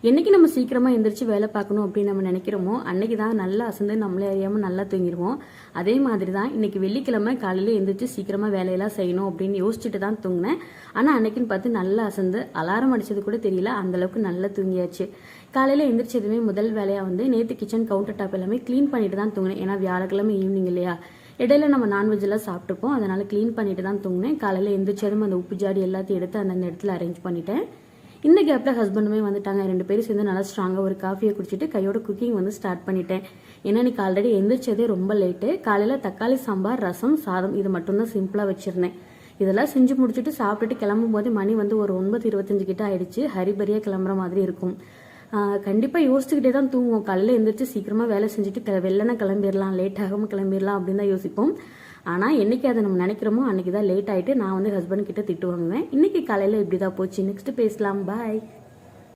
என்னைக்கு நம்ம சீக்கிரமாக எந்திரிச்சு வேலை பார்க்கணும் அப்படின்னு நம்ம நினைக்கிறோமோ அன்னைக்கு தான் நல்லா அசந்து நம்மளே அறியாமல் நல்லா தூங்கிடுவோம். அதே மாதிரி தான் இன்னைக்கு வெள்ளிக்கிழமை காலையில் எந்திரிச்சு சீக்கிரமாக வேலையெல்லாம் செய்யணும் அப்படின்னு யோசிச்சுட்டு தான் தூங்கினேன். ஆனால் அன்னைக்குன்னு பார்த்து நல்லா அசந்து அலாரம் அடிச்சது கூட தெரியல, அந்தளவுக்கு நல்லா தூங்கியாச்சு. காலையில் எந்திரிச்சதுமே முதல் வேலையாக வந்து நேற்று கிச்சன் கவுண்டர் டாப் எல்லாமே க்ளீன் பண்ணிட்டு தான் தூங்கினேன். ஏன்னா வியாழக்கிழமை ஈவினிங் இல்லையா, இடையில நம்ம நான்வெஜ் எல்லாம் சாப்பிட்டுப்போம், அதனால க்ளீன் பண்ணிட்டு தான் தூங்கினேன். காலையில் எந்திரிச்சதும் அந்த உப்பு ஜாடி எல்லாத்தையும் எடுத்து அந்தந்த இடத்துல அரேஞ்ச் பண்ணிட்டேன். இந்த கேப்பில் ஹஸ்பண்டுமே வந்துட்டாங்க. 2 பேரும் சேர்ந்து நல்லா ஸ்ட்ராங்காக ஒரு காஃபியை குடிச்சிட்டு கையோட குக்கிங் வந்து ஸ்டார்ட் பண்ணிட்டேன். ஏன்னா இன்னைக்கு ஆல்ரெடி எந்திரிச்சதே ரொம்ப லேட்டு. காலையில் தக்காளி சாம்பார், ரசம், சாதம் இது மட்டும்தான் சிம்பிளாக வச்சுருந்தேன். இதெல்லாம் செஞ்சு முடிச்சுட்டு சாப்பிட்டுட்டு கிளம்பும் போது மணி வந்து ஒரு 9:25 கிட்ட ஆயிடுச்சு. ஹரிபரியாக கிளம்புற மாதிரி இருக்கும். கண்டிப்பாக யோசிச்சுக்கிட்டே தான் தூங்குவோம். காலையில் எழுந்திரிச்சு சீக்கிரமாக வேலை செஞ்சுட்டு வெள்ளனை கிளம்பிடலாம், லேட் ஆகாமல் கிளம்பிடலாம் அப்படின்னு தான் யோசிப்போம். ஆனால் என்னைக்கு அதை நம்ம நினைக்கிறோமோ அன்றைக்கி தான் லேட் ஆகிட்டு நான் வந்து ஹஸ்பண்ட் கிட்ட திட்டு வாங்குவேன். இன்றைக்கி காலையில் இப்படி தான் போச்சு. நெக்ஸ்ட் பேசலாம். பாய்.